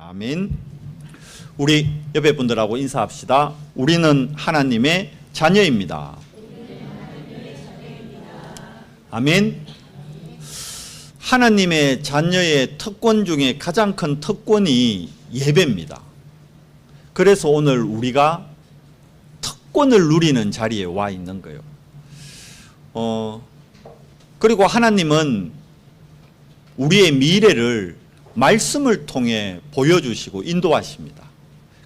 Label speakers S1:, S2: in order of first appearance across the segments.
S1: 아멘. 우리 옆에 분들하고 인사합시다. 우리는 하나님의 자녀입니다. 아멘. 하나님의 자녀의 특권 중에 가장 큰 특권이 예배입니다. 그래서 오늘 우리가 특권을 누리는 자리에 와 있는 거예요. 그리고 하나님은 우리의 미래를 말씀을 통해 보여주시고 인도하십니다.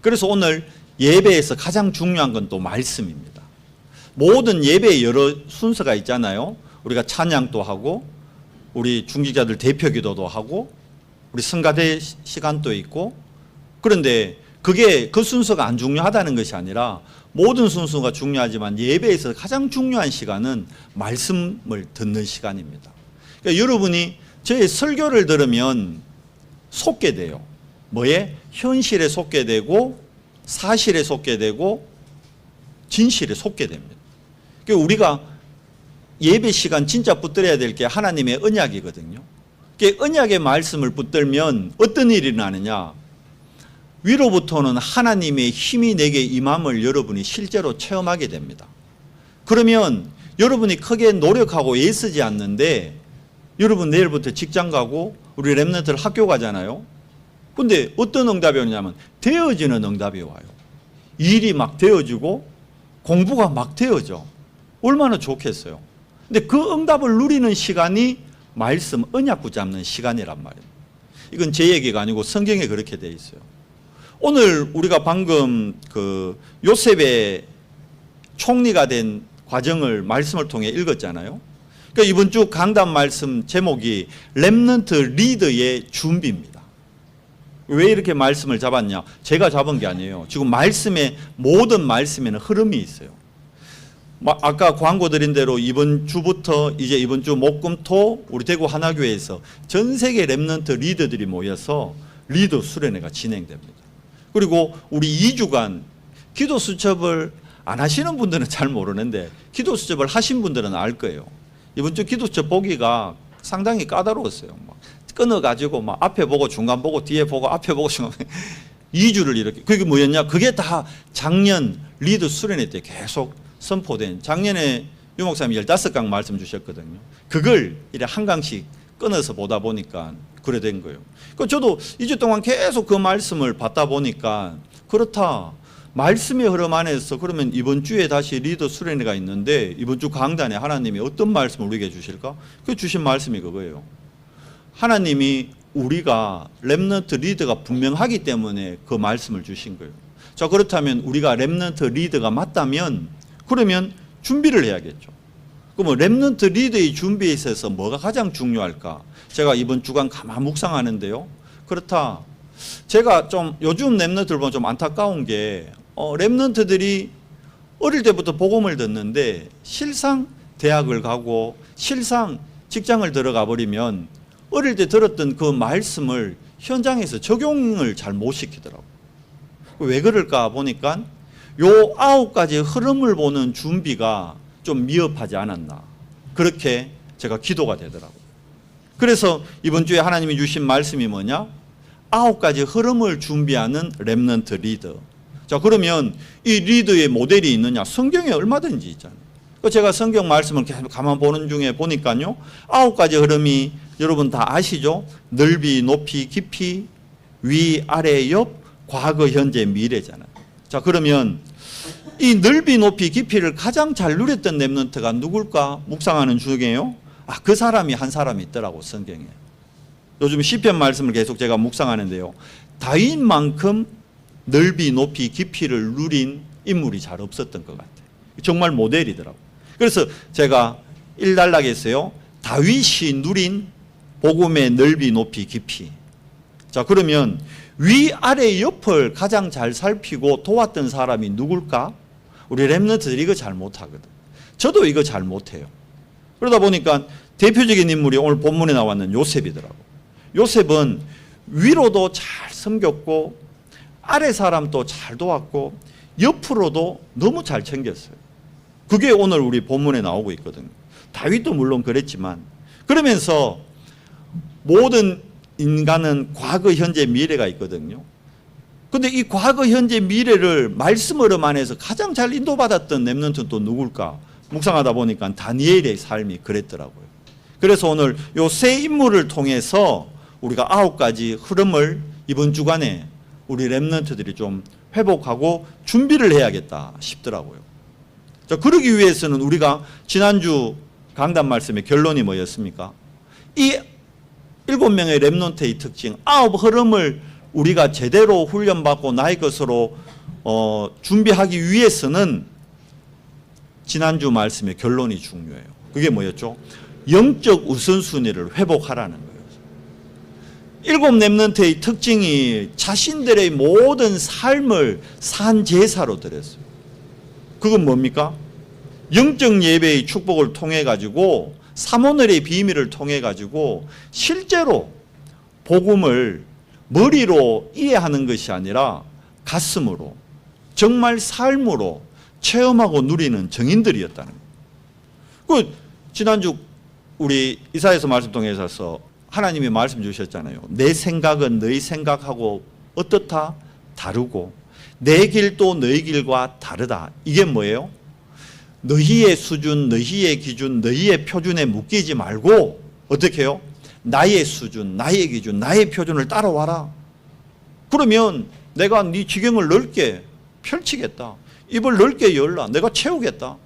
S1: 그래서 오늘 예배에서 가장 중요한 건 또 말씀입니다. 모든 예배에 여러 순서가 있잖아요. 우리가 찬양도 하고 우리 중직자들 대표 기도도 하고 우리 성가대 시간도 있고, 그런데 그게 그 순서가 안 중요하다는 것이 아니라 모든 순서가 중요하지만 예배에서 가장 중요한 시간은 말씀을 듣는 시간입니다. 그러니까 여러분이 저의 설교를 들으면 속게 돼요. 뭐에? 현실에 속게 되고 사실에 속게 되고 진실에 속게 됩니다. 그러니까 우리가 예배 시간 진짜 붙들어야 될 게 하나님의 언약이거든요. 그러니까 언약의 말씀을 붙들면 어떤 일이 일어나느냐? 위로부터는 하나님의 힘이 내게 임함을 여러분이 실제로 체험하게 됩니다. 그러면 여러분이 크게 노력하고 애쓰지 않는데, 여러분 내일부터 직장 가고 우리 렘넌트들 학교 가잖아요. 근데 어떤 응답이 오냐면 되어지는 응답이 와요. 일이 막 되어지고 공부가 막 되어져. 얼마나 좋겠어요. 근데 그 응답을 누리는 시간이 말씀 언약 붙잡는 시간이란 말이에요. 이건 제 얘기가 아니고 성경에 그렇게 돼 있어요. 오늘 우리가 방금 그 요셉의 총리가 된 과정을 말씀을 통해 읽었잖아요. 그러니까 이번 주 강단 말씀 제목이 렘넌트 리더의 준비입니다. 왜 이렇게 말씀을 잡았냐? 제가 잡은 게 아니에요. 지금 말씀에, 모든 말씀에는 흐름이 있어요. 아까 광고 드린 대로 이번 주부터 이제 이번 주 목금토 우리 대구 하나교회에서 전 세계 렘넌트 리더들이 모여서 리더 수련회가 진행됩니다. 그리고 우리 2주간 기도 수첩을 안 하시는 분들은 잘 모르는데 기도 수첩을 하신 분들은 알 거예요. 이번 주 기도 수첩 보기가 상당히 까다로웠어요. 막 끊어가지고 막 앞에 보고 중간 보고 뒤에 보고 앞에 보고 중간 2주를 이렇게. 그게 뭐였냐? 그게 다 작년 리더 수련회 때 계속 선포된, 작년에 유 목사님이 15강 말씀 주셨거든요. 그걸 이래 한 강씩 끊어서 보다 보니까 그래 된 거예요. 저도 2주 동안 계속 그 말씀을 받다 보니까 그렇다. 말씀의 흐름 안에서 그러면 이번 주에 다시 리더 수련회가 있는데 이번 주 강단에 하나님이 어떤 말씀을 우리에게 주실까? 그 주신 말씀이 그거예요. 하나님이 우리가 렘넌트 리더가 분명하기 때문에 그 말씀을 주신 거예요. 자, 그렇다면 우리가 렘넌트 리더가 맞다면 그러면 준비를 해야겠죠. 그러면 렘넌트 리더의 준비에 있어서 뭐가 가장 중요할까? 제가 이번 주간 가만 묵상하는데요. 그렇다. 제가 좀 요즘 렘넌트들 보면 좀 안타까운 게 렘넌트들이 어릴 때부터 복음을 듣는데 실상 대학을 가고 실상 직장을 들어가 버리면 어릴 때 들었던 그 말씀을 현장에서 적용을 잘 못 시키더라고요. 왜 그럴까 보니까 요 9가지의 흐름을 보는 준비가 좀 미흡하지 않았나, 그렇게 제가 기도가 되더라고요. 그래서 이번 주에 하나님이 주신 말씀이 뭐냐? 9가지 흐름을 준비하는 렘넌트 리더. 자, 그러면 이 리더의 모델이 있느냐? 성경에 얼마든지 있잖아요. 제가 성경 말씀을 계속 가만 보는 중에 보니까요, 9가지 흐름이 여러분 다 아시죠? 넓이, 높이, 깊이, 위, 아래, 옆, 과거, 현재, 미래잖아요. 자, 그러면 이 넓이, 높이, 깊이를 가장 잘 누렸던 렘넌트가 누굴까 묵상하는 중에요. 그 사람이 한 사람이 있더라고, 성경에. 요즘 시편 말씀을 계속 제가 묵상하는데요. 다윗만큼 넓이, 높이, 깊이를 누린 인물이 잘 없었던 것 같아요. 정말 모델이더라고. 그래서 제가 일단락에 했어요. 다윗이 누린 복음의 넓이, 높이, 깊이. 자, 그러면 위, 아래, 옆을 가장 잘 살피고 도왔던 사람이 누굴까? 우리 렘넌트들이 이거 잘 못하거든. 저도 이거 잘 못해요. 그러다 보니까 대표적인 인물이 오늘 본문에 나왔는 요셉이더라고. 요셉은 위로도 잘 섬겼고 아래 사람도 잘 도왔고 옆으로도 너무 잘 챙겼어요. 그게 오늘 우리 본문에 나오고 있거든요. 다윗도 물론 그랬지만, 그러면서 모든 인간은 과거, 현재, 미래가 있거든요. 근데 이 과거, 현재, 미래를 말씀으로 안에서 가장 잘 인도받았던 렘넌트는 또 누굴까? 묵상하다 보니까 다니엘의 삶이 그랬더라고요. 그래서 오늘 요 세 인물을 통해서 우리가 9가지 흐름을 이번 주간에 우리 렘넌트들이 좀 회복하고 준비를 해야겠다 싶더라고요. 자, 그러기 위해서는 우리가 지난주 강단 말씀의 결론이 뭐였습니까? 이 7명의 렘넌트의 특징, 9 흐름을 우리가 제대로 훈련받고 나의 것으로 준비하기 위해서는 지난주 말씀의 결론이 중요해요. 그게 뭐였죠? 영적 우선순위를 회복하라는 거예요. 7 렘넌트의 특징이 자신들의 모든 삶을 산 제사로 드렸어요. 그건 뭡니까? 영적 예배의 축복을 통해 가지고 삼오늘의 비밀을 통해 가지고 실제로 복음을 머리로 이해하는 것이 아니라 가슴으로 정말 삶으로 체험하고 누리는 증인들이었다는 거예요. 그 지난주 우리 이사야서 말씀 통해서 하나님이 말씀 주셨잖아요. 내 생각은 너희 생각하고 어떻다? 다르고 내 길도 너희 길과 다르다. 이게 뭐예요? 너희의 수준, 너희의 기준, 너희의 표준에 묶이지 말고 어떻게 해요? 나의 수준, 나의 기준, 나의 표준을 따라와라. 그러면 내가 네 지경을 넓게 펼치겠다. 입을 넓게 열라. 내가 채우겠다.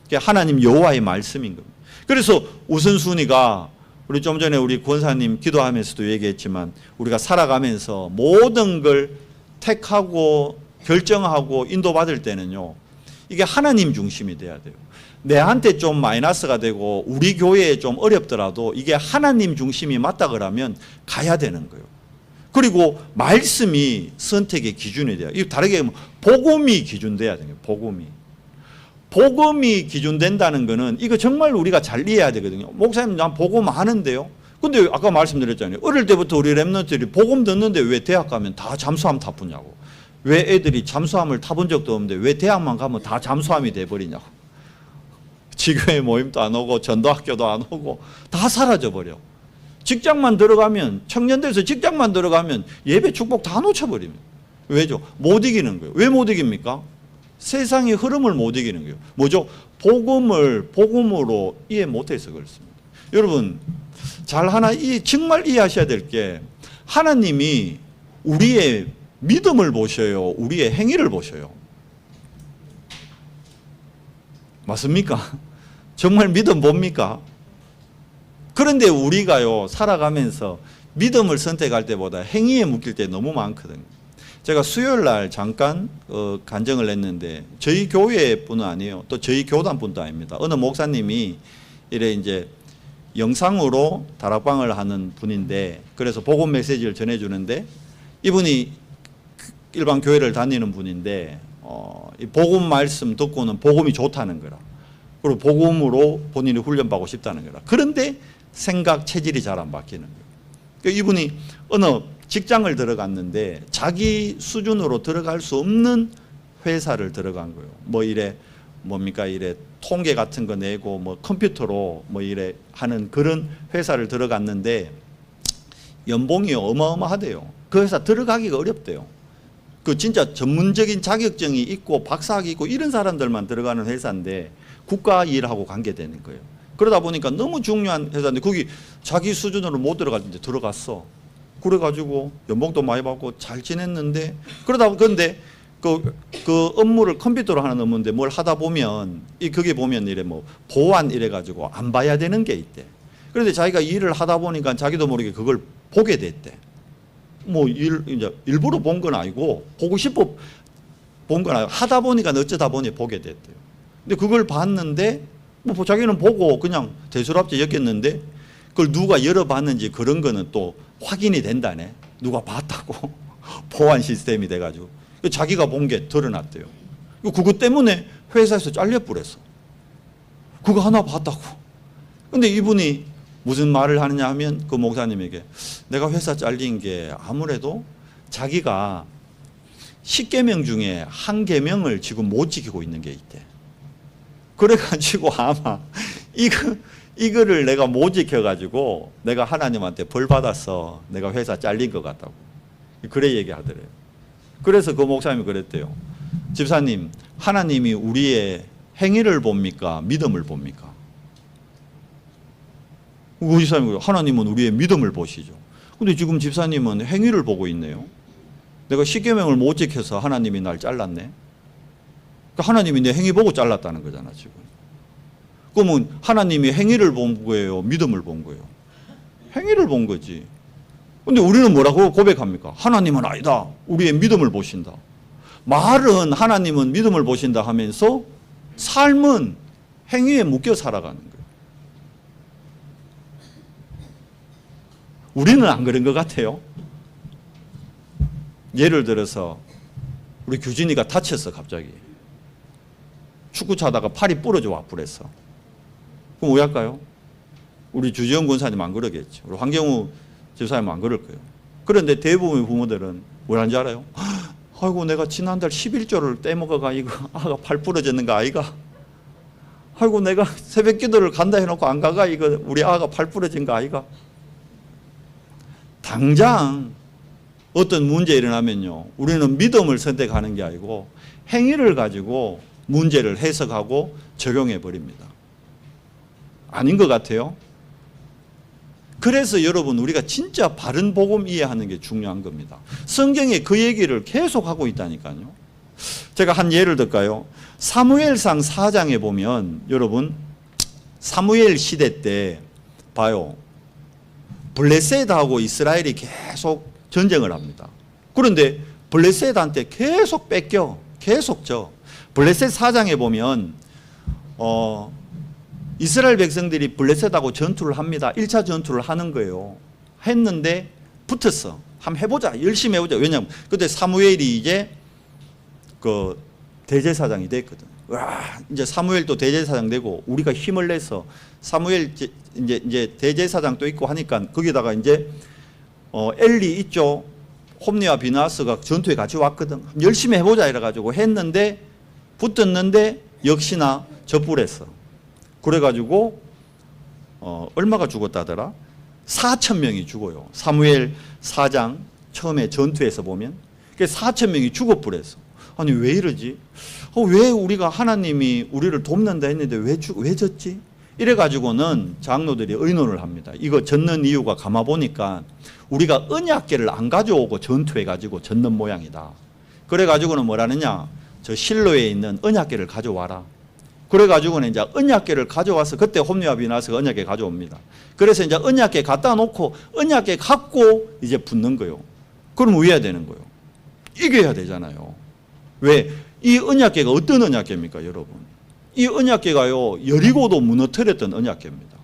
S1: 그게 하나님 여호와의 말씀인 겁니다. 그래서 우선순위가 우리 좀 전에 우리 권사님 기도하면서도 얘기했지만 우리가 살아가면서 모든 걸 택하고 결정하고 인도받을 때는요. 이게 하나님 중심이 돼야 돼요. 내한테 좀 마이너스가 되고 우리 교회에 좀 어렵더라도 이게 하나님 중심이 맞다 그러면 가야 되는 거예요. 그리고 말씀이 선택의 기준이 돼요. 이거 다르게 하면 복음이 기준돼야 돼요. 복음이 기준된다는 거는 이거 정말 우리가 잘 이해해야 되거든요. 목사님 난 복음 아는데요. 근데 아까 말씀드렸잖아요. 어릴 때부터 우리 렘넌트들이 복음 듣는데 왜 대학 가면 다 잠수함 타보냐고. 왜 애들이 잠수함을 타본 적도 없는데 왜 대학만 가면 다 잠수함이 돼버리냐고. 지교회 모임도 안 오고 전도학교도 안 오고 다 사라져버려. 직장만 들어가면 청년들에서 직장만 들어가면 예배 축복 다 놓쳐버립니다. 왜죠? 못 이기는 거예요. 왜 못 이깁니까? 세상의 흐름을 못 이기는 거예요. 뭐죠? 복음으로 이해 못해서 그렇습니다. 여러분 정말 이해하셔야 될 게 하나님이 우리의 믿음을 보셔요. 우리의 행위를 보셔요. 맞습니까? 정말 믿음 봅니까? 그런데 우리가요 살아가면서 믿음을 선택할 때보다 행위에 묶일 때 너무 많거든요. 제가 수요일 날 잠깐 간증을 했는데 저희 교회 분은 아니에요. 또 저희 교단 분도 아닙니다. 어느 목사님이 이래 이제 영상으로 다락방을 하는 분인데 그래서 복음 메시지를 전해주는데 이분이 일반 교회를 다니는 분인데 이 복음 말씀 듣고는 복음이 좋다는 거라. 그리고 복음으로 본인이 훈련받고 싶다는 거라. 그런데 생각 체질이 잘 안 바뀌는 거예요. 그러니까 이분이 어느 직장을 들어갔는데 자기 수준으로 들어갈 수 없는 회사를 들어간 거예요. 뭐 이래 뭡니까 이래 통계 같은 거 내고 뭐 컴퓨터로 뭐 이래 하는 그런 회사를 들어갔는데 연봉이 어마어마하대요. 그 회사 들어가기가 어렵대요. 그 진짜 전문적인 자격증이 있고 박사학위 있고 이런 사람들만 들어가는 회사인데 국가 일하고 관계되는 거예요. 그러다 보니까 너무 중요한 회사인데 거기 자기 수준으로 못 들어갔는데 들어갔어. 그래가지고 연봉도 많이 받고 잘 지냈는데 그러다 그런데 그 업무를 컴퓨터로 하는 업무인데 뭘 하다 보면 거기 보면 이래 뭐 보안 이래가지고 안 봐야 되는 게 있대. 그런데 자기가 일을 하다 보니까 자기도 모르게 그걸 보게 됐대. 뭐 이제 일부러 본 건 아니고 보고 싶어 본 건 아니고 하다 보니까 어쩌다 보니 보게 됐대요. 근데 그걸 봤는데 뭐 자기는 보고 그냥 대수롭지 여겼는데 그걸 누가 열어봤는지 그런 거는 또 확인이 된다네. 누가 봤다고 보안 시스템이 돼가지고 자기가 본 게 드러났대요. 그것 때문에 회사에서 잘려버렸어. 그거 하나 봤다고. 근데 이분이 무슨 말을 하느냐 하면 그 목사님에게 내가 회사 잘린 게 아무래도 자기가 10계명 중에 한 계명을 지금 못 지키고 있는 게 있대. 그래가지고 아마 이거를 내가 못 지켜가지고 내가 하나님한테 벌 받아서 내가 회사 잘린 것 같다고. 그래 얘기하더래요. 그래서 그 목사님이 그랬대요. 집사님, 하나님이 우리의 행위를 봅니까? 믿음을 봅니까? 그 집사님이 하나님은 우리의 믿음을 보시죠. 근데 지금 집사님은 행위를 보고 있네요. 내가 십계명을 못 지켜서 하나님이 날 잘랐네. 그러니까 하나님이 내 행위 보고 잘랐다는 거잖아 지금. 그러면 하나님이 행위를 본 거예요? 믿음을 본 거예요? 행위를 본 거지. 근데 우리는 뭐라고 고백합니까? 하나님은 아니다. 우리의 믿음을 보신다. 말은 하나님은 믿음을 보신다 하면서 삶은 행위에 묶여 살아가는 거예요. 우리는 안 그런 것 같아요. 예를 들어서 우리 규진이가 다쳤어 갑자기. 축구 차다가 팔이 부러져 와 버렸어. 그럼 왜 할까요? 우리 주지영 권사님 안 그러겠죠. 우리 황경우 집사님 안 그럴 거예요. 그런데 대부분의 부모들은 왜 하는지 알아요? 아이고 내가 지난달 11조를 떼먹어가 이거 아가 팔 부러졌는 거 아이가? 아이고 내가 새벽 기도를 간다 해놓고 안 가가 이거 우리 아가 팔 부러진 거 아이가? 당장 어떤 문제 일어나면요, 우리는 믿음을 선택하는 게 아니고 행위를 가지고 문제를 해석하고 적용해 버립니다. 아닌 것 같아요. 그래서 여러분 우리가 진짜 바른 복음 이해하는 게 중요한 겁니다. 성경에 그 얘기를 계속 하고 있다니까요. 제가 한 예를 들까요? 사무엘상 4장에 보면 여러분 사무엘 시대 때 봐요. 블레셋하고 이스라엘이 계속 전쟁을 합니다. 그런데 블레셋한테 계속 뺏겨. 계속 져. 블레셋 4장에 보면 이스라엘 백성들이 블레셋하고 전투를 합니다. 1차 전투를 하는 거예요. 했는데 붙었어. 한번 해보자. 열심히 해보자. 왜냐하면 그때 사무엘이 이제 그 대제사장이 됐거든. 와, 이제 사무엘도 대제사장 되고 우리가 힘을 내서 사무엘 이제 대제사장도 있고 하니까 거기다가 이제 엘리 있죠. 홈리와 비나스가 전투에 같이 왔거든. 열심히 해보자 이래가지고 했는데 붙었는데 역시나 젖불했어. 그래가지고 얼마가 죽었다더라? 4,000명이 죽어요. 사무엘 4장 처음에 전투에서 보면 4,000명이 죽어버렸어. 아니 왜 이러지? 왜 우리가 하나님이 우리를 돕는다 했는데 왜 졌지? 이래가지고는 장로들이 의논을 합니다. 이거 졌는 이유가 가마보니까 우리가 언약궤를 안 가져오고 전투해가지고 졌는 모양이다. 그래가지고는 뭐라느냐? 저 실로에 있는 언약궤를 가져와라. 그래가지고는 이제 언약궤를 가져와서 그때 홈리와 비나스가 언약궤 가져옵니다. 그래서 이제 언약궤 갖다 놓고 언약궤 갖고 이제 붙는 거예요. 그럼 왜 해야 되는 거예요? 이겨야 되잖아요. 왜? 이 언약궤가 어떤 언약궤입니까, 여러분? 이 언약궤가요, 여리고도 무너뜨렸던 언약궤입니다.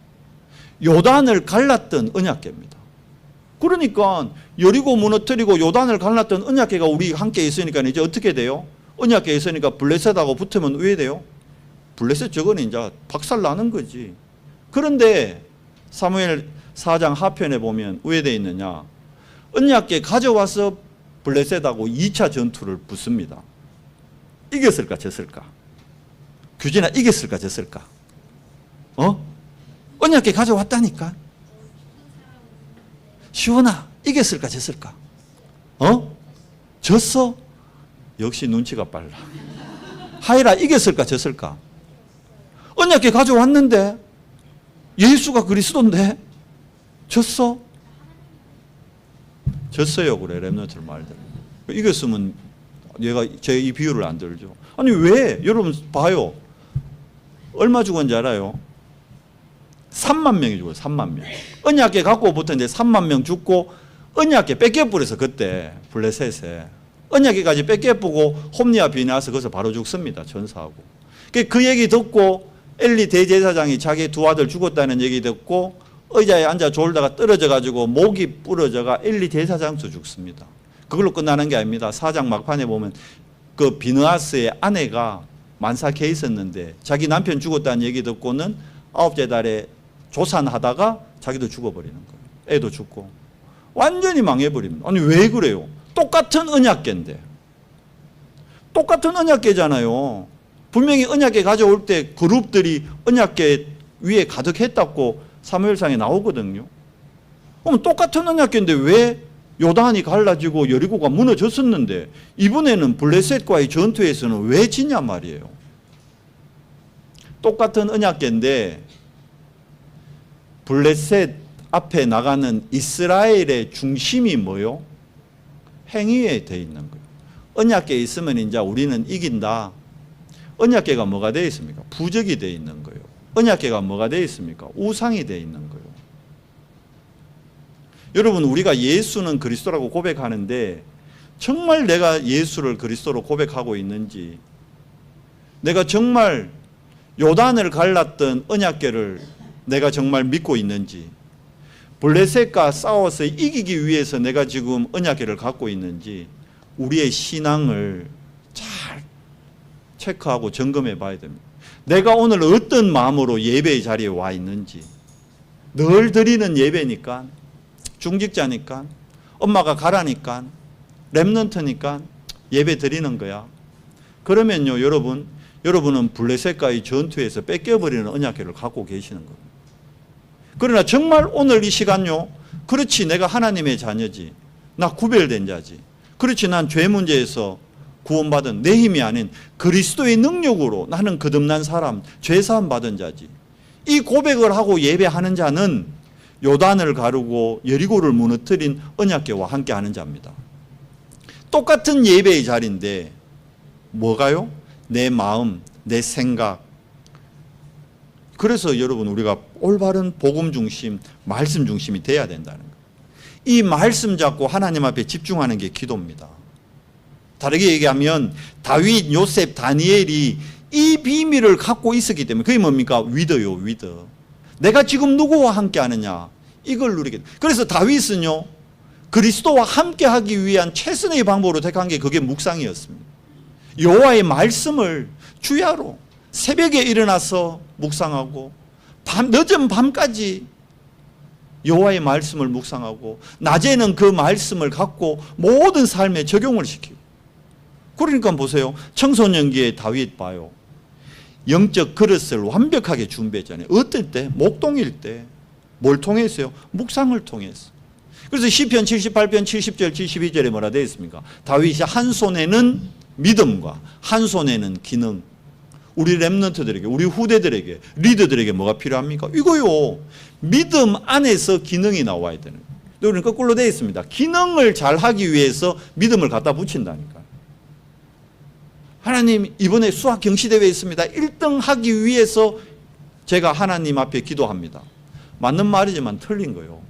S1: 요단을 갈랐던 언약궤입니다. 그러니까 여리고 무너뜨리고 요단을 갈랐던 언약궤가 우리 함께 있으니까 이제 어떻게 돼요? 언약궤 있으니까 블레셋하고 붙으면 왜 돼요? 블레셋 저거는 이제 박살 나는 거지. 그런데 사무엘 4장 하편에 보면 왜 돼 있느냐? 언약궤 가져와서 블레셋하고 2차 전투를 붙습니다. 이겼을까 졌을까? 규진아 이겼을까 졌을까? 언약궤 가져왔다니까. 시원아 이겼을까 졌을까? 졌어? 역시 눈치가 빨라. 하이라 이겼을까 졌을까? 언약궤 가져왔는데 예수가 그리스도인데 졌어? 졌어요. 그래 렘넌트 말대로. 이겼으면 얘가 제 이 비유를 안 들죠. 아니 왜? 여러분 봐요. 얼마 죽었는지 알아요? 3만 명이 죽어요. 3만 명. 언약궤 갖고 붙었는데 3만 명 죽고 언약궤 뺏겨버려서 그때 블레셋에 언약궤까지 뺏겨보고 홈리와 비나스 거기서 바로 죽습니다. 전사하고. 그 얘기 듣고 엘리 대제사장이 자기 두 아들 죽었다는 얘기 듣고 의자에 앉아 졸다가 떨어져가지고 목이 부러져가 엘리 대제사장도 죽습니다. 그걸로 끝나는 게 아닙니다. 4장 막판에 보면 그 비느하스의 아내가 만삭해 있었는데 자기 남편 죽었다는 얘기 듣고는 9째 달에 조산하다가 자기도 죽어버리는 거예요. 애도 죽고. 완전히 망해버립니다. 아니 왜 그래요? 똑같은 언약궤인데. 똑같은 언약궤잖아요. 분명히 언약궤 가져올 때 그룹들이 언약궤 위에 가득했다고 사무엘상에 나오거든요. 그럼 똑같은 언약궤인데 왜 요단이 갈라지고 여리고가 무너졌었는데 이번에는 블레셋과의 전투에서는 왜 지냐 말이에요. 똑같은 언약궤인데 블레셋 앞에 나가는 이스라엘의 중심이 뭐요? 행위에 돼 있는 거예요. 언약궤에 있으면 이제 우리는 이긴다. 언약궤가 뭐가 되어 있습니까? 부적이 되어 있는 거예요. 언약궤가 뭐가 되어 있습니까? 우상이 되어 있는 거예요. 여러분, 우리가 예수는 그리스도라고 고백하는데 정말 내가 예수를 그리스도로 고백하고 있는지, 내가 정말 요단을 갈랐던 언약궤를 내가 정말 믿고 있는지, 블레셋과 싸워서 이기기 위해서 내가 지금 언약궤를 갖고 있는지 우리의 신앙을 잘 체크하고 점검해 봐야 됩니다. 내가 오늘 어떤 마음으로 예배의 자리에 와 있는지, 늘 드리는 예배니까, 중직자니까, 엄마가 가라니까, 렘넌트니까 예배 드리는 거야. 그러면요, 여러분은 블레셋과의 전투에서 뺏겨버리는 언약궤를 갖고 계시는 겁니다. 그러나 정말 오늘 이 시간요, 그렇지, 내가 하나님의 자녀지, 나 구별된 자지, 그렇지, 난 죄 문제에서 구원받은 내 힘이 아닌 그리스도의 능력으로 나는 거듭난 사람, 죄사함 받은 자지, 이 고백을 하고 예배하는 자는 요단을 가르고 여리고를 무너뜨린 언약궤와 함께 하는 자입니다. 똑같은 예배의 자리인데 뭐가요? 내 마음, 내 생각. 그래서 여러분, 우리가 올바른 복음 중심, 말씀 중심이 돼야 된다는 거예요. 이 말씀 잡고 하나님 앞에 집중하는 게 기도입니다. 다르게 얘기하면 다윗, 요셉, 다니엘이 이 비밀을 갖고 있었기 때문에, 그게 뭡니까? 위더요, 위더. 내가 지금 누구와 함께 하느냐, 이걸 누리게. 그래서 다윗은요, 그리스도와 함께 하기 위한 최선의 방법으로 택한 게 그게 묵상이었습니다. 여호와의 말씀을 주야로 새벽에 일어나서 묵상하고 늦은 밤까지 여호와의 말씀을 묵상하고 낮에는 그 말씀을 갖고 모든 삶에 적용을 시키고. 그러니까 보세요, 청소년기에 다윗 봐요, 영적 그릇을 완벽하게 준비했잖아요. 어떨 때? 목동일 때. 뭘 통해서요? 묵상을 통해서. 그래서 시편 78편 70절 72절에 뭐라 되어 있습니까? 다윗이 한 손에는 믿음과 한 손에는 기능. 우리 렘넌트들에게, 우리 후대들에게, 리더들에게 뭐가 필요합니까? 이거요, 믿음 안에서 기능이 나와야 되는 거예요. 우리는 거꾸로 되어 있습니다. 기능을 잘 하기 위해서 믿음을 갖다 붙인다니까. 하나님, 이번에 수학 경시대회 있습니다. 1등 하기 위해서 제가 하나님 앞에 기도합니다. 맞는 말이지만 틀린 거예요.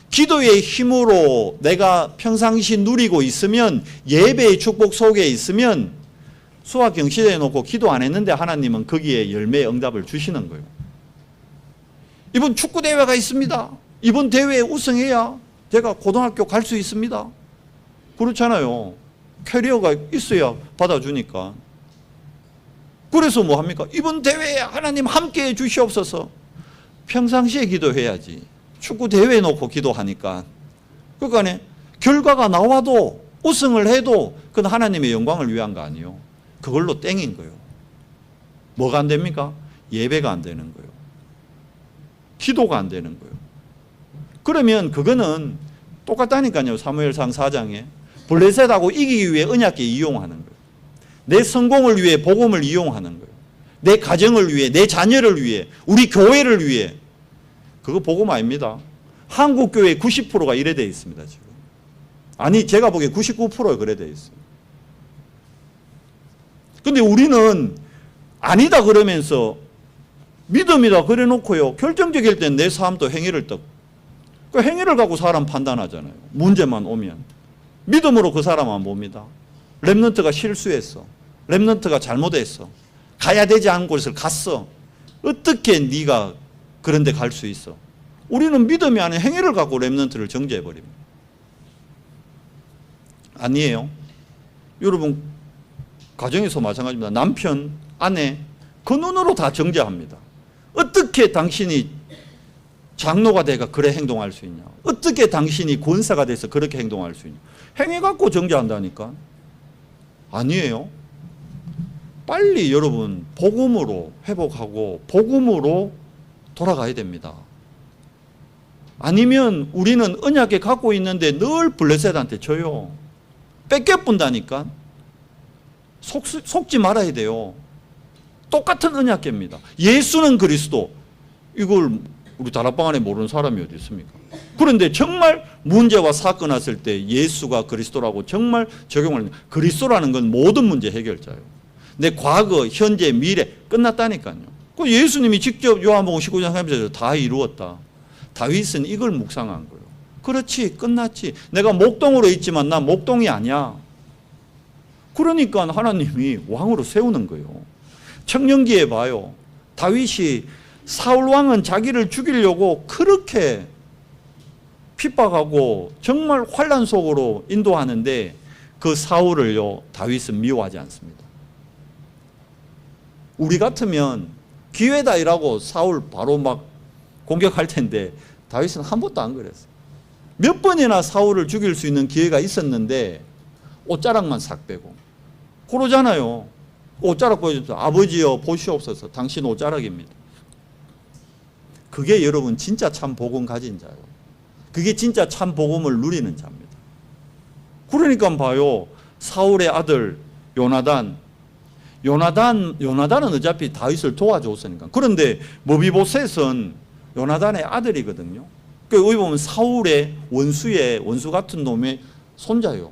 S1: 기도의 힘으로 내가 평상시 누리고 있으면, 예배의 축복 속에 있으면, 수학 경시대회 놓고 기도 안 했는데 하나님은 거기에 열매의 응답을 주시는 거예요. 이번 축구대회가 있습니다. 이번 대회에 우승해야 제가 고등학교 갈 수 있습니다. 그렇잖아요. 캐리어가 있어야 받아주니까. 그래서 뭐 합니까? 이번 대회에 하나님 함께해 주시옵소서. 평상시에 기도해야지. 축구대회 놓고 기도하니까. 그러니까 결과가 나와도 우승을 해도 그건 하나님의 영광을 위한 거 아니에요. 그걸로 땡인 거예요. 뭐가 안 됩니까? 예배가 안 되는 거예요. 기도가 안 되는 거예요. 그러면 그거는 똑같다니까요. 사무엘상 4장에 블레셋하고 이기기 위해 언약궤 이용하는 거예요. 내 성공을 위해 복음을 이용하는 거예요. 내 가정을 위해, 내 자녀를 위해, 우리 교회를 위해. 그거 복음 아닙니다. 한국 교회 90%가 이래 돼 있습니다, 지금. 아니, 제가 보기에 99%가 그래 돼 있어요. 근데 우리는 아니다 그러면서 믿음이다 그래 놓고요, 결정적일 땐 내 삶도 행위를 그 행위를 갖고 사람 판단하잖아요. 문제만 오면. 믿음으로 그 사람 안 봅니다. 렘넌트가 실수했어. 렘넌트가 잘못했어. 가야 되지 않은 곳을 갔어. 어떻게 네가 그런 데 갈 수 있어? 우리는 믿음이 아닌 행위를 갖고 렘넌트를 정죄해버립니다. 아니에요. 여러분, 가정에서 마찬가지입니다. 남편, 아내, 그 눈으로 다 정죄합니다. 어떻게 당신이 장로가 돼가 그래 행동할 수 있냐? 어떻게 당신이 권사가 돼서 그렇게 행동할 수 있냐? 행위 갖고 정죄한다니까? 아니에요. 빨리 여러분 복음으로 회복하고 복음으로 돌아가야 됩니다. 아니면 우리는 언약에 갖고 있는데 늘 블레셋한테 져요. 뺏겨본다니까. 속지 말아야 돼요. 똑같은 언약계입니다. 예수는 그리스도. 이걸 우리 다락방 안에 모르는 사람이 어디 있습니까? 그런데 정말 문제와 사건 왔을 때 예수가 그리스도라고 정말 적용을 하는, 그리스도라는 건 모든 문제 해결자예요. 내 과거, 현재, 미래 끝났다니까요. 그 예수님이 직접 요한복음 19장 3절에서 다 이루었다. 다윗은 이걸 묵상한 거예요. 그렇지, 끝났지. 내가 목동으로 있지만 나 목동이 아니야. 그러니까 하나님이 왕으로 세우는 거예요. 청년기에 봐요. 다윗이 사울 왕은 자기를 죽이려고 그렇게 핍박하고 정말 환난 속으로 인도하는데 그 사울을요, 다윗은 미워하지 않습니다. 우리 같으면 기회다 이라고 사울 바로 막 공격할 텐데 다윗은 한 번도 안 그랬어요. 몇 번이나 사울을 죽일 수 있는 기회가 있었는데 옷자락만 싹 빼고 그러잖아요. 옷자락 보여주면서 아버지여 보시옵소서 당신 옷자락입니다. 그게 여러분 진짜 참 복음 가진 자예요. 그게 진짜 참 복음을 누리는 자입니다. 그러니까 봐요. 사울의 아들 요나단은 어차피 다윗을 도와줬으니까. 그런데 머비보셋은 요나단의 아들이거든요. 여기 보면 사울의 원수 같은 놈의 손자예요.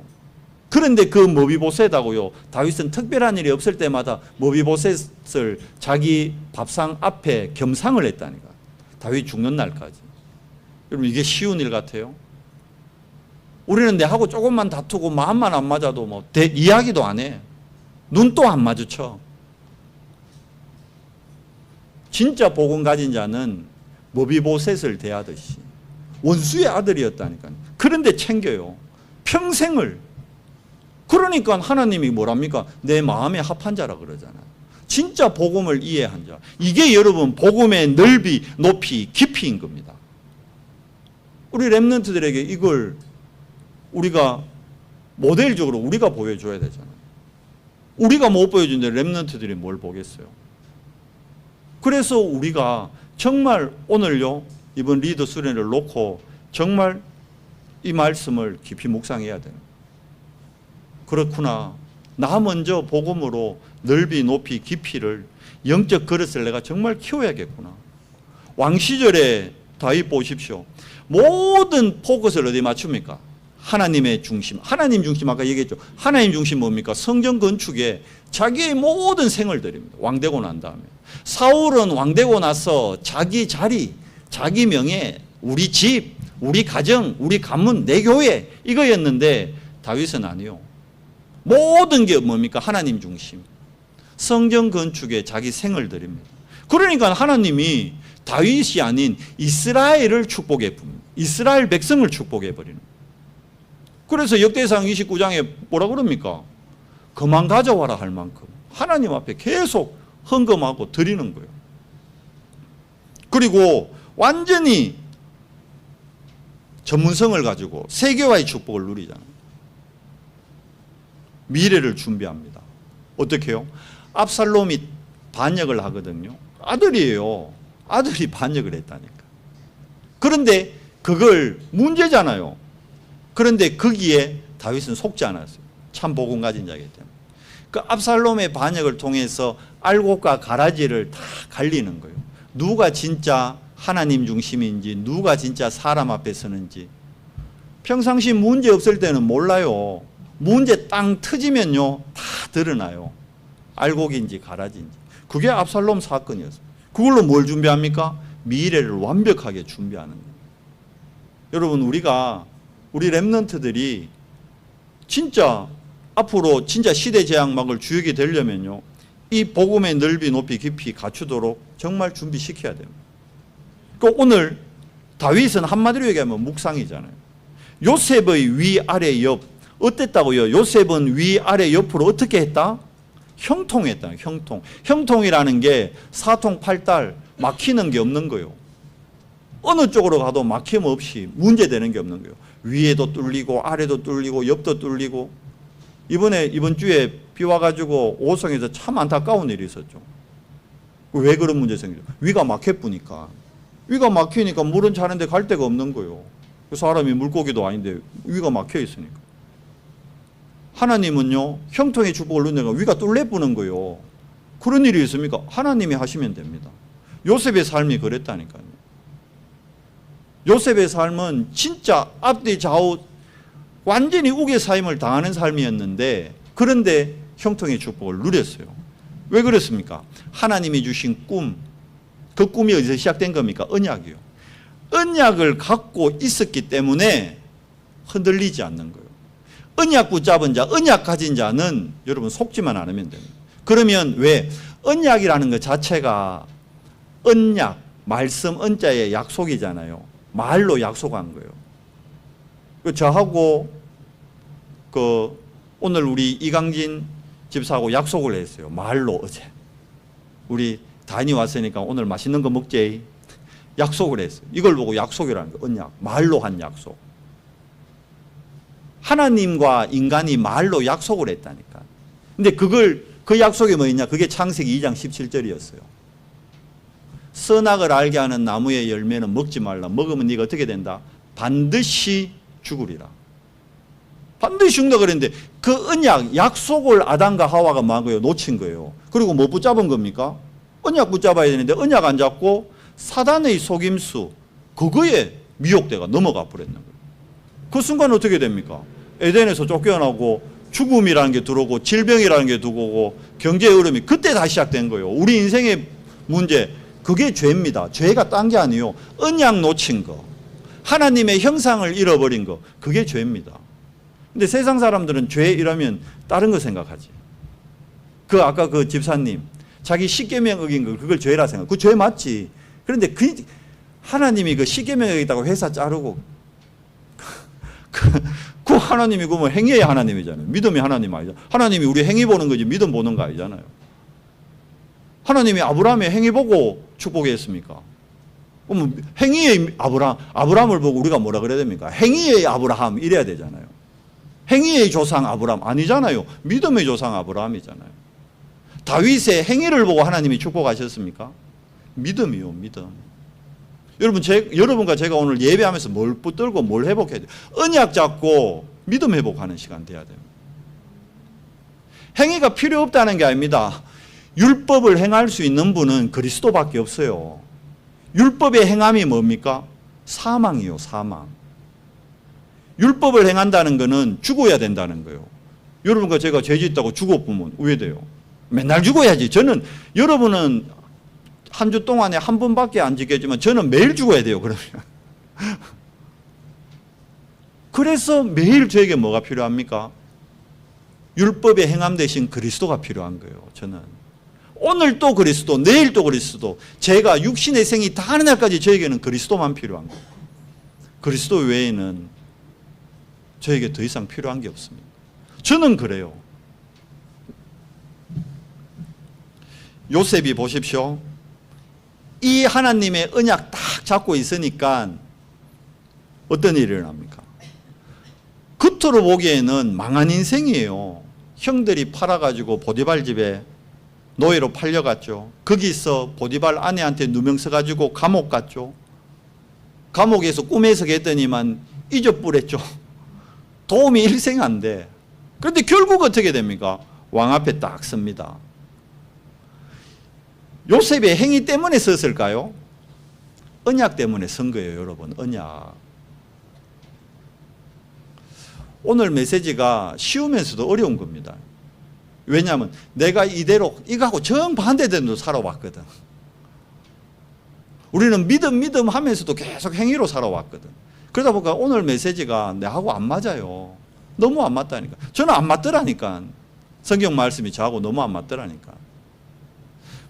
S1: 그런데 그 머비보셋하고요, 다윗은 특별한 일이 없을 때마다 머비보셋을 자기 밥상 앞에 겸상을 했다니까. 다윗 죽는 날까지. 여러분 이게 쉬운 일 같아요? 우리는 내하고 조금만 다투고 마음만 안 맞아도 뭐 이야기도 안 해. 눈도 안 마주쳐. 진짜 복음 가진 자는 머비보셋을 대하듯이 원수의 아들이었다니까요. 그런데 챙겨요. 평생을. 그러니까 하나님이 뭐랍니까? 내 마음에 합한 자라 그러잖아요. 진짜 복음을 이해한 자. 이게 여러분 복음의 넓이, 높이, 깊이인 겁니다. 우리 렘넌트들에게 이걸 우리가 모델적으로 우리가 보여줘야 되잖아요. 우리가 못 보여주는데 렘넌트들이 뭘 보겠어요? 그래서 우리가 정말 오늘요, 이번 리더 수련을 놓고 정말 이 말씀을 깊이 묵상해야 돼요. 그렇구나. 나 먼저 복음으로 넓이, 높이, 깊이를 영적 그릇을 내가 정말 키워야겠구나. 왕 시절에 다윗 보십시오. 모든 포커스를 어디에 맞춥니까? 하나님의 중심. 하나님 중심 아까 얘기했죠. 하나님 중심 뭡니까? 성전 건축에 자기의 모든 생을 들입니다. 왕 되고 난 다음에. 사울은 왕 되고 나서 자기 자리, 자기 명예, 우리 집, 우리 가정, 우리 가문, 내 교회 이거였는데 다윗은 아니요. 모든 게 뭡니까? 하나님 중심. 성전 건축에 자기 생을 들입니다. 그러니까 하나님이 다윗이 아닌 이스라엘을 축복해 봅니다. 이스라엘 백성을 축복해 버리는. 그래서 역대상 29장에 뭐라 그럽니까? 그만 가져와라 할 만큼 하나님 앞에 계속 헌금하고 드리는 거예요. 그리고 완전히 전문성을 가지고 세계화의 축복을 누리잖아요. 미래를 준비합니다. 어떻게 해요? 압살롬이 반역을 하거든요. 아들이에요. 아들이 반역을 했다니까. 그런데 그걸 문제잖아요. 그런데 거기에 다윗은 속지 않았어요. 참 복음 가진 자이기 때문에. 그 압살롬의 반역을 통해서 알곡과 가라지를 다 갈리는 거예요. 누가 진짜 하나님 중심인지, 누가 진짜 사람 앞에 서는지. 평상시 문제 없을 때는 몰라요. 문제 땅 터지면요, 다 드러나요. 알곡인지 가라지인지. 그게 압살롬 사건이었어요. 그걸로 뭘 준비합니까? 미래를 완벽하게 준비하는 거예요. 여러분, 우리 렘넌트들이 진짜 앞으로 진짜 시대 제약막을 주역이 되려면요, 이 복음의 넓이, 높이, 깊이 갖추도록 정말 준비시켜야 됩니다. 그 오늘 다윗은 한마디로 얘기하면 묵상이잖아요. 요셉의 위, 아래, 옆 어땠다고요? 요셉은 위, 아래, 옆으로 어떻게 했다? 형통했다. 형통. 형통이라는 게 사통, 팔달 막히는 게 없는 거예요. 어느 쪽으로 가도 막힘 없이 문제되는 게 없는 거예요. 위에도 뚫리고 아래도 뚫리고 옆도 뚫리고. 이번 주에 비 와가지고 오송에서 참 안타까운 일이 있었죠. 왜 그런 문제 생기죠? 위가 막혀보니까. 위가 막히니까 물은 차는데 갈 데가 없는 거예요. 그 사람이 물고기도 아닌데 위가 막혀 있으니까. 하나님은요, 형통의 축복을 누리니까 위가 뚫려부는 거예요. 그런 일이 있습니까? 하나님이 하시면 됩니다. 요셉의 삶이 그랬다니까요. 요셉의 삶은 진짜 앞뒤 좌우 완전히 우겨사임을 당하는 삶이었는데, 그런데 형통의 축복을 누렸어요. 왜 그렇습니까? 하나님이 주신 꿈, 그 꿈이 어디서 시작된 겁니까? 언약이요. 언약을 갖고 있었기 때문에 흔들리지 않는 거예요. 언약 붙잡은 자, 언약 가진 자는 여러분 속지만 않으면 됩니다. 그러면 왜? 언약이라는 것 자체가 언약, 말씀, 언자의 약속이잖아요. 말로 약속한 거예요. 저하고 오늘 우리 이강진 집사하고 약속을 했어요. 말로 어제. 우리 다녀왔으니까 오늘 맛있는 거 먹지. 약속을 했어요. 이걸 보고 약속이라는 거, 언약. 말로 한 약속. 하나님과 인간이 말로 약속을 했다니까. 근데 그 약속이 뭐였냐? 그게 창세기 2장 17절이었어요. 선악을 알게 하는 나무의 열매는 먹지 말라. 먹으면 네가 어떻게 된다? 반드시 죽으리라. 반드시 죽는다 그랬는데 그 언약, 약속을 아담과 하와가 뭐고요? 놓친 거예요. 그리고 뭐 붙잡은 겁니까? 언약 붙잡아야 되는데 언약 안 잡고 사단의 속임수, 그거에 미혹되가 넘어가 버렸는 거예요. 그 순간 어떻게 됩니까? 에덴에서 쫓겨나고 죽음이라는 게 들어오고 질병이라는 게 들어오고 경제의 흐름이 그때 다시 시작된 거예요. 우리 인생의 문제, 그게 죄입니다. 죄가 딴 게 아니에요. 언약 놓친 거, 하나님의 형상을 잃어버린 거, 그게 죄입니다. 근데 세상 사람들은 죄 이러면 다른 거 생각하지. 아까 그 집사님 자기 십계명 어긴 거, 그걸 죄라 생각. 그 죄 맞지. 그런데 하나님이 그 십계명 어기다고 회사 자르고 그 하나님이 그러면 행위의 하나님이잖아요. 믿음의 하나님 아니잖아요. 하나님이 우리 행위 보는 거지 믿음 보는 거 아니잖아요. 하나님이 아브라함의 행위 보고 축복했습니까? 그러면 행위의 아브라함을 보고 우리가 뭐라 그래야 됩니까? 행위의 아브라함 이래야 되잖아요. 행위의 조상 아브라함 아니잖아요. 믿음의 조상 아브라함이잖아요. 다윗의 행위를 보고 하나님이 축복하셨습니까? 믿음이요, 믿음. 여러분과 제가 오늘 예배하면서 뭘 붙들고 뭘 회복해야 돼요? 언약 잡고 믿음 회복하는 시간 돼야 돼요. 행위가 필요 없다는 게 아닙니다. 율법을 행할 수 있는 분은 그리스도밖에 없어요. 율법의 행함이 뭡니까? 사망이요, 사망. 율법을 행한다는 것은 죽어야 된다는 거예요. 여러분과 제가 죄 짓다고 죽어보면 우회돼요. 맨날 죽어야지. 여러분은 한 주 동안에 한 번밖에 안 지겠지만 저는 매일 죽어야 돼요, 그러면. 그래서 매일 저에게 뭐가 필요합니까? 율법의 행함 대신 그리스도가 필요한 거예요, 저는. 오늘 또 그리스도, 내일 또 그리스도. 제가 육신의 생이 다 하는 날까지 저에게는 그리스도만 필요한 거예요. 그리스도 외에는 저에게 더 이상 필요한 게 없습니다. 저는 그래요. 요셉이 보십시오. 이 하나님의 언약 딱 잡고 있으니까 어떤 일이 일어납니까? 겉으로 보기에는 망한 인생이에요. 형들이 팔아가지고 보디발 집에 노예로 팔려갔죠. 거기서 보디발 아내한테 누명 써가지고 감옥 갔죠. 감옥에서 꿈에서 했더니만 잊어버렸죠. 도움이 일생 안 돼. 그런데 결국 어떻게 됩니까? 왕 앞에 딱 섭니다. 요셉의 행위 때문에 썼을까요? 언약 때문에 쓴 거예요, 여러분. 언약. 오늘 메시지가 쉬우면서도 어려운 겁니다. 왜냐하면 내가 이대로 이거하고 정반대대로 살아왔거든. 우리는 믿음 하면서도 계속 행위로 살아왔거든. 그러다 보니까 오늘 메시지가 내하고 안 맞아요. 너무 안 맞다니까. 저는 안 맞더라니까. 성경 말씀이 저하고 너무 안 맞더라니까.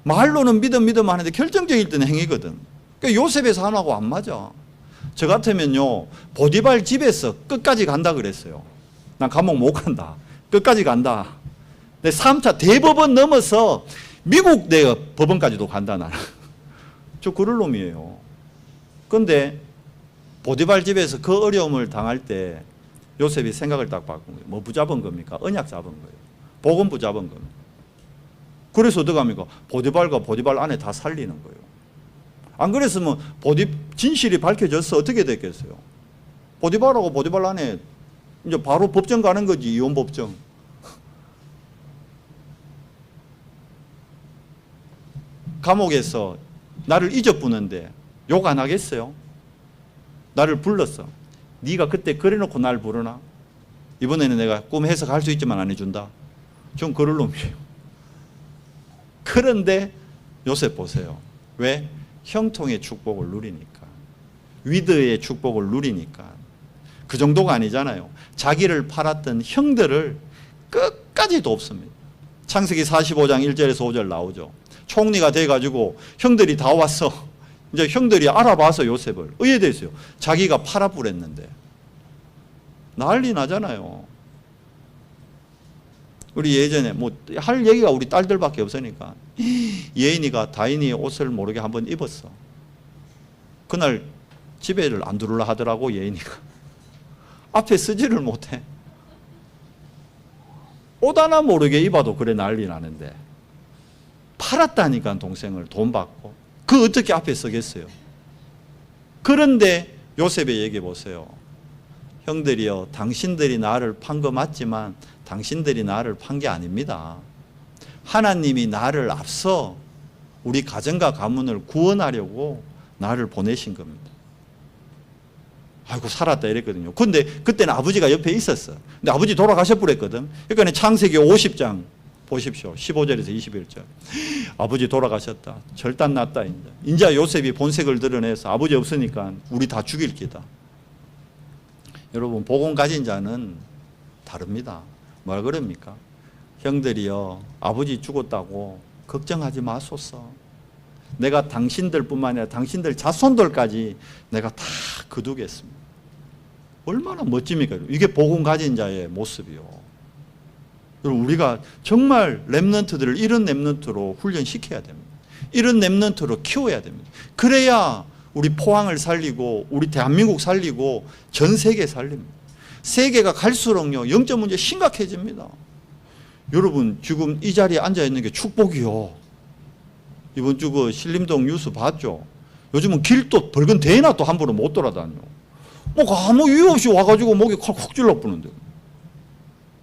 S1: 말로는 믿음 하는데 결정적일 때는 행위거든. 그러니까 요셉의 삶하고 안 맞아. 저 같으면요, 보디발 집에서 끝까지 간다 그랬어요. 난 감옥 못 간다. 끝까지 간다. 내 3차 대법원 넘어서 미국 내 법원까지도 간다, 나는. 저 그럴 놈이에요. 그런데 보디발 집에서 그 어려움을 당할 때 요셉이 생각을 딱 바꾼 거예요. 뭐 붙잡은 겁니까? 언약 잡은 거예요. 복음 붙잡은 겁니다. 그래서 어떡합니까? 보디발과 보디발 안에 다 살리는 거예요. 안 그랬으면 진실이 밝혀져서 어떻게 됐겠어요? 보디발하고 보디발 안에 이제 바로 법정 가는 거지, 이혼 법정. 감옥에서 나를 잊어부는데 욕 안 하겠어요? 나를 불렀어. 네가 그때 그래놓고 날 부르나? 이번에는 내가 꿈 해석할 수 있지만 안 해준다. 좀 그럴 놈이에요. 그런데 요셉 보세요. 왜? 형통의 축복을 누리니까. 위드의 축복을 누리니까. 그 정도가 아니잖아요. 자기를 팔았던 형들을 끝까지 돕습니다. 창세기 45장 1절에서 5절 나오죠. 총리가 돼가지고 형들이 다 왔어. 이제 형들이 알아봐서 요셉을 의외됐어요. 자기가 팔아버렸는데. 난리 나잖아요. 우리 예전에 할 얘기가 우리 딸들밖에 없으니까 예인이가 다인이의 옷을 모르게 한번 입었어. 그날 집에를 안 들어오려 하더라고. 예인이가 앞에 쓰지를 못해. 옷 하나 모르게 입어도 그래 난리 나는데 팔았다니까. 동생을 돈 받고. 그 어떻게 앞에 서겠어요? 그런데 요셉의 얘기 보세요. 형들이여, 당신들이 나를 판 거 맞지만 당신들이 나를 판 게 아닙니다. 하나님이 나를 앞서 우리 가정과 가문을 구원하려고 나를 보내신 겁니다. 아이고 살았다 이랬거든요. 근데 그때는 아버지가 옆에 있었어. 근데 아버지 돌아가셔버렸거든. 그러니까 창세기 50장 보십시오. 15절에서 21절. 아버지 돌아가셨다. 절단 났다. 이제 요셉이 본색을 드러내서 아버지 없으니까 우리 다 죽일 기다. 여러분, 복음 가진 자는 다릅니다. 뭘 그럽니까? 형들이여, 아버지 죽었다고 걱정하지 마소서. 내가 당신들뿐만 아니라 당신들 자손들까지 내가 다 거두겠습니다. 얼마나 멋집니까? 이게 복음 가진 자의 모습이요. 우리가 정말 렘넌트들을 이런 렘넌트로 훈련시켜야 됩니다. 이런 렘넌트로 키워야 됩니다. 그래야 우리 포항을 살리고 우리 대한민국 살리고 전 세계 살립니다. 세계가 갈수록요 영적 문제 심각해집니다. 여러분 지금 이 자리에 앉아 있는 게 축복이요. 이번 주 그 신림동 뉴스 봤죠? 요즘은 길도 벌건 대나 또 함부로 못 돌아다녀. 아무 이유 없이 와가지고 목에 콕콕 찔러보는데.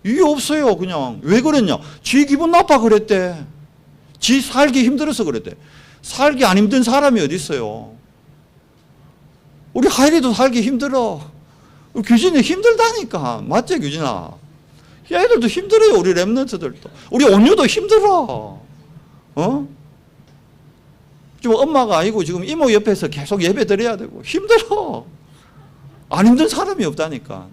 S1: 이유 없어요. 그냥. 왜 그랬냐? 지 기분 나빠 그랬대. 지 살기 힘들어서 그랬대. 살기 안 힘든 사람이 어디 있어요? 우리 하일이도 살기 힘들어. 우리 규진이 힘들다니까. 맞지 규진아? 얘들도 힘들어요. 우리 렘넌트들도. 우리 온유도 힘들어. 지금 엄마가 아니고 지금 이모 옆에서 계속 예배 드려야 되고 힘들어. 안 힘든 사람이 없다니까.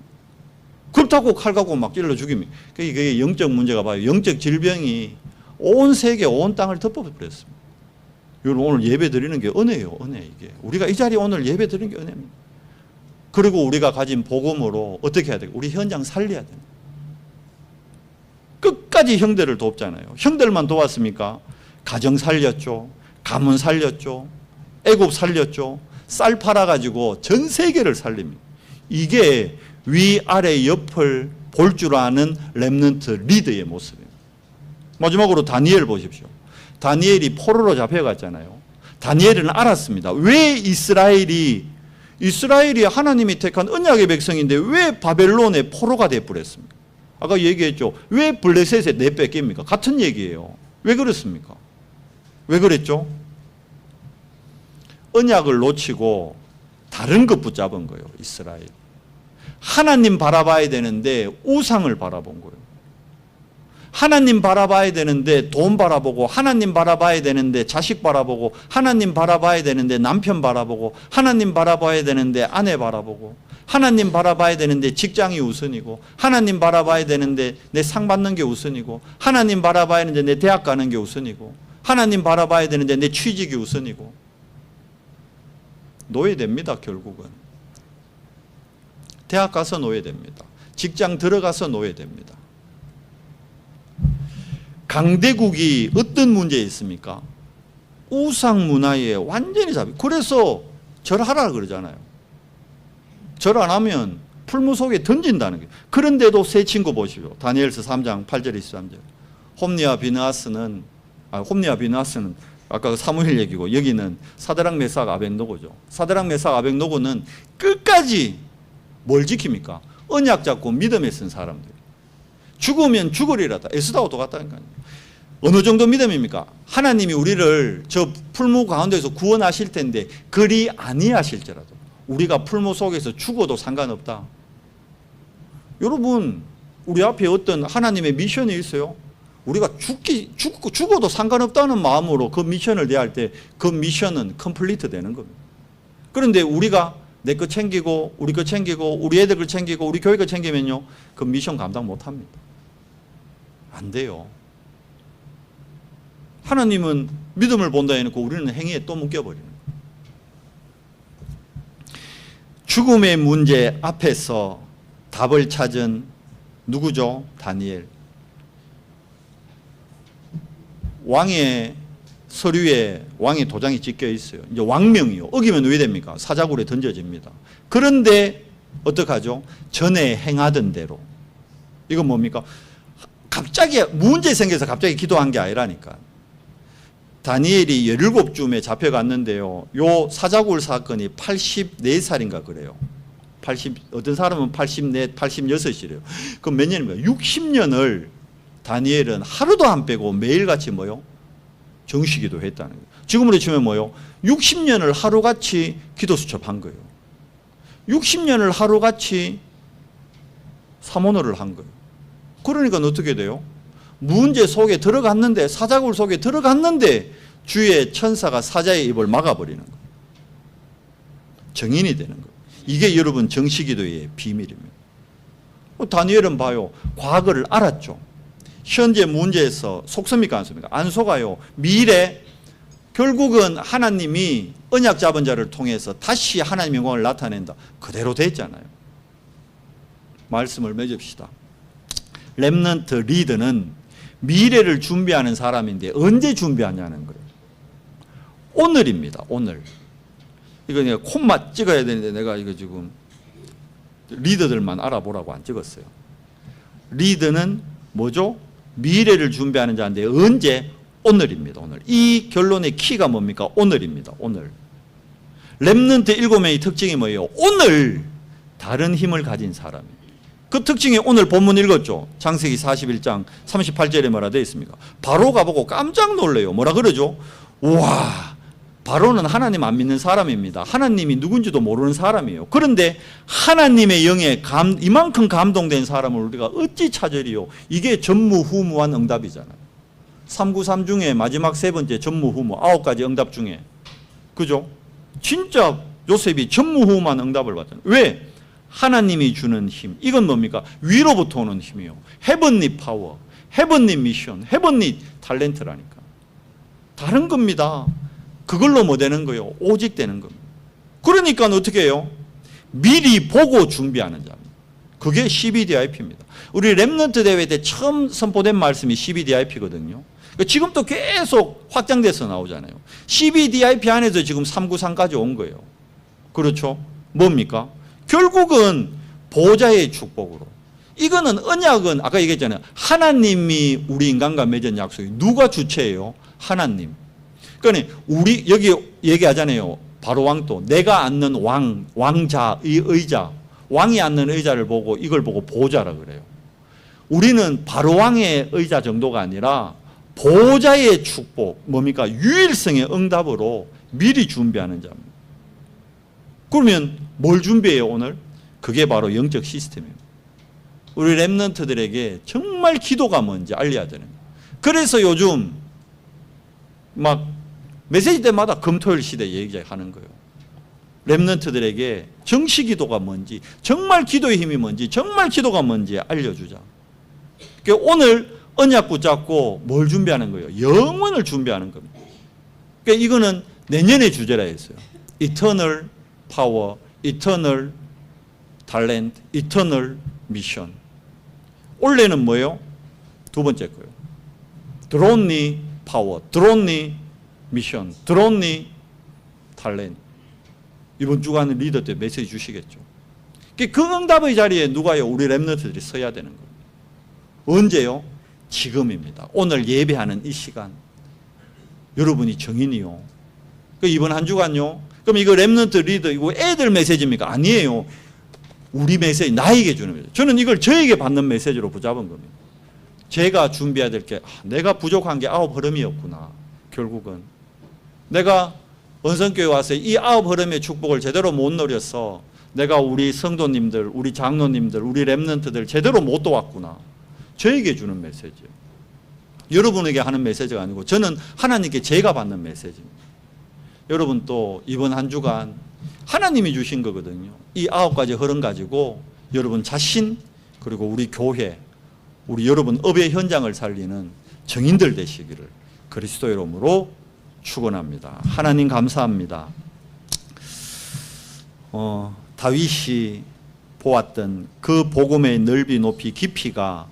S1: 그렇다고 칼 갖고 막 찔러 죽이면 그게 영적 문제가 봐요. 영적 질병이 온 세계 온 땅을 덮어버렸습니다. 여러분 오늘 예배 드리는 게 은혜예요. 은혜 이게. 우리가 이 자리에 오늘 예배 드리는 게 은혜입니다. 그리고 우리가 가진 복음으로 어떻게 해야 돼요? 우리 현장 살려야 돼요. 끝까지 형들을 돕잖아요. 형들만 도왔습니까? 가정 살렸죠. 가문 살렸죠. 애굽 살렸죠. 쌀 팔아가지고 전 세계를 살립니다. 이게 위아래 옆을 볼 줄 아는 렘넌트 리더의 모습입니다. 마지막으로 다니엘 보십시오. 다니엘이 포로로 잡혀갔잖아요. 다니엘은 알았습니다. 왜 이스라엘이 하나님이 택한 언약의 백성인데 왜 바벨론의 포로가 되어버렸습니까? 아까 얘기했죠. 왜 블레셋에 내뺏깁니까? 같은 얘기예요. 왜 그렇습니까? 왜 그랬죠? 언약을 놓치고 다른 것 붙잡은 거예요. 이스라엘. 하나님 바라봐야 되는데 우상을 바라본 거예요. 하나님 바라봐야 되는데 돈 바라보고, 하나님 바라봐야 되는데 자식 바라보고, 하나님 바라봐야 되는데 남편 바라보고, 하나님 바라봐야 되는데 아내 바라보고, 하나님 바라봐야 되는데 직장이 우선이고, 하나님 바라봐야 되는데 내 상 받는 게 우선이고, 하나님 바라봐야 되는데 내 대학 가는 게 우선이고, 하나님 바라봐야 되는데 내 취직이 우선이고. 노예됩니다. 결국은. 대학 가서 노예됩니다. 직장 들어가서 노예됩니다. 강대국이 어떤 문제에 있습니까? 우상 문화에 완전히 그래서 절하라 그러잖아요. 절 안 하면 풀무 속에 던진다는 거예요. 그런데도 세 친구 보시죠. 다니엘서 3장 8절 23절. 홈니와 비느하스는 아까 사무엘 얘기고 여기는 사드락 메삭 아벳노고죠. 사드락 메삭 아벳노고는 끝까지 뭘 지킵니까? 언약 잡고 믿음에 쓴 사람들. 죽으면 죽으리라다. 에스다와 똑같다니까요. 어느 정도 믿음입니까? 하나님이 우리를 저 풀무 가운데서 구원하실 텐데 그리 아니하실지라도 우리가 풀무 속에서 죽어도 상관없다. 여러분, 우리 앞에 어떤 하나님의 미션이 있어요. 우리가 죽어도 상관없다는 마음으로 그 미션을 대할 때 그 미션은 컴플리트 되는 겁니다. 그런데 우리가 내 거 챙기고 우리 거 챙기고 우리 애들 거 챙기고 우리 교회 거 챙기면요, 그 미션 감당 못합니다. 안 돼요. 하나님은 믿음을 본다 해놓고 우리는 행위에 또 묶여버리는 거예요. 죽음의 문제 앞에서 답을 찾은 누구죠? 다니엘. 왕의 서류에 왕의 도장이 찍혀 있어요. 이제 왕명이요. 어기면 왜 됩니까? 사자굴에 던져집니다. 그런데 어떡하죠? 전에 행하던 대로. 이건 뭡니까? 갑자기 문제 생겨서 갑자기 기도한 게 아니라니까. 다니엘이 17쯤에 잡혀갔는데요. 요 사자굴 사건이 84살인가 그래요. 어떤 사람은 84, 86이래요. 그럼 몇 년입니까? 60년을 다니엘은 하루도 안 빼고 매일같이 뭐요? 정시기도 했다는 거예요. 지금으로 치면 뭐요? 60년을 하루같이 기도 수첩한 거예요. 60년을 하루같이 사모노를 한 거예요. 그러니까 어떻게 돼요? 문제 속에 들어갔는데, 사자굴 속에 들어갔는데 주의 천사가 사자의 입을 막아버리는 거예요. 정인이 되는 거예요. 이게 여러분 정시기도의 비밀입니다. 다니엘은 봐요. 과거를 알았죠. 현재 문제에서 속습니까 안 속습니까? 안 속아요. 미래 결국은 하나님이 언약 잡은 자를 통해서 다시 하나님의 영광을 나타낸다. 그대로 됐잖아요. 말씀을 맺읍시다. 렘넌트 리더는 미래를 준비하는 사람인데 언제 준비하냐는 거예요. 오늘입니다. 오늘. 이거 내가 콤마 찍어야 되는데 내가 이거 지금 리더들만 알아보라고 안 찍었어요. 리더는 뭐죠? 미래를 준비하는 자인데 언제? 오늘입니다. 오늘. 이 결론의 키가 뭡니까? 오늘입니다. 오늘. 렘넌트 7명의 특징이 뭐예요? 오늘 다른 힘을 가진 사람입니다. 그 특징이 오늘 본문 읽었죠? 창세기 41장 38절에 뭐라 되어 있습니까? 바로가 보고 깜짝 놀래요. 뭐라 그러죠? 우와, 바로는 하나님 안 믿는 사람입니다. 하나님이 누군지도 모르는 사람이에요. 그런데 하나님의 영에 이만큼 감동된 사람을 우리가 어찌 찾으리요? 이게 전무후무한 응답이잖아요. 393 중에 마지막 세 번째 전무후무 9가지 응답 중에, 그죠? 진짜 요셉이 전무후무한 응답을 받잖아요. 왜? 하나님이 주는 힘. 이건 뭡니까? 위로부터 오는 힘이요. 헤븐리 파워, 헤븐리 미션, 헤븐리 탤런트라니까. 다른 겁니다. 그걸로 뭐 되는 거예요? 오직 되는 겁니다. 그러니까 어떻게 해요? 미리 보고 준비하는 자입니다. 그게 CBDIP입니다. 우리 렘넌트 대회 때 처음 선포된 말씀이 CBDIP거든요. 지금도 계속 확장돼서 나오잖아요. CBDIP 안에서 지금 393까지 온 거예요. 그렇죠? 뭡니까? 결국은 보호자의 축복으로. 이거는 언약은 아까 얘기했잖아요. 하나님이 우리 인간과 맺은 약속이 누가 주체예요? 하나님. 그러니까 우리 여기 얘기하잖아요. 바로 왕도 내가 앉는 왕자의 의자, 왕이 앉는 의자를 보고 이걸 보고 보호자라 그래요. 우리는 바로 왕의 의자 정도가 아니라 보호자의 축복, 뭡니까? 유일성의 응답으로 미리 준비하는 자입니다. 그러면 뭘 준비해요 오늘? 그게 바로 영적 시스템입니다. 우리 렘넌트들에게 정말 기도가 뭔지 알려야 되는 거예요. 그래서 요즘 막 메시지 때마다 금토일 시대 얘기하는 거예요. 렘넌트들에게 정시 기도가 뭔지, 정말 기도의 힘이 뭔지, 정말 기도가 뭔지 알려주자. 그러니까 오늘 언약 붙잡고 뭘 준비하는 거예요? 영원을 준비하는 겁니다. 그러니까 이거는 내년의 주제라 했어요. Eternal Power, Eternal Talent, Eternal Mission. 올해는 뭐예요? 두 번째 거예요. Droney Power, Droney Mission, Droney Talent. 이번 주간 리더 때 메시지 주시겠죠. 그 응답의 자리에 누가요? 우리 렘넌트들이 서야 되는 거예요. 언제요? 지금입니다. 오늘 예배하는 이 시간. 여러분이 정인이요. 이번 한 주간요. 그럼 이거 랩넌트 리더 이거 애들 메시지입니까? 아니에요. 우리 메시지, 나에게 주는 메시지. 저는 이걸 저에게 받는 메시지로 붙잡은 겁니다. 제가 준비해야 될 게 내가 부족한 게 9 흐름이었구나. 결국은 내가 언성교회 와서 이 9 흐름의 축복을 제대로 못 누렸어. 내가 우리 성도님들, 우리 장로님들, 우리 랩넌트들 제대로 못 도왔구나. 저에게 주는 메시지예요. 여러분에게 하는 메시지가 아니고 저는 하나님께 제가 받는 메시지입니다. 여러분 또 이번 한 주간 하나님이 주신 거거든요. 이 9가지 흐름 가지고 여러분 자신 그리고 우리 교회, 우리 여러분 업의 현장을 살리는 정인들 되시기를 그리스도의 이름으로 축원합니다. 하나님 감사합니다. 다윗이 보았던 그 복음의 넓이 높이 깊이가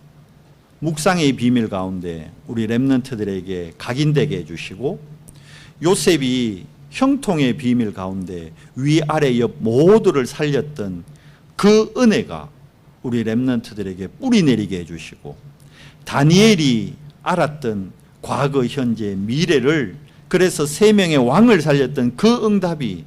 S1: 묵상의 비밀 가운데 우리 렘넌트들에게 각인되게 해주시고, 요셉이 형통의 비밀 가운데 위아래 옆 모두를 살렸던 그 은혜가 우리 렘넌트들에게 뿌리 내리게 해주시고, 다니엘이 알았던 과거 현재 미래를, 그래서 3명의 왕을 살렸던 그 응답이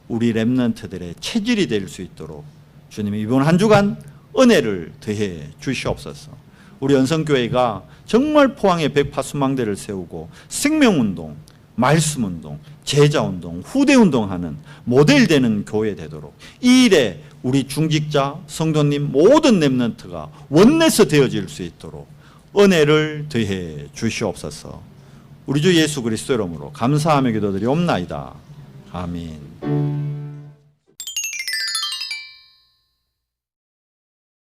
S1: 우리 렘넌트들의 체질이 될 수 있도록 주님이 이번 한 주간 은혜를 더해 주시옵소서. 우리 연성교회가 정말 포항에 100파수망대를 세우고 생명운동, 말씀운동, 제자운동, 후대운동하는 모델되는 교회 되도록, 이 일에 우리 중직자, 성도님 모든 렘넌트가 원내서 되어질 수 있도록 은혜를 더해 주시옵소서. 우리 주 예수 그리스도 이름으로 감사하며 기도드리옵나이다. 아멘.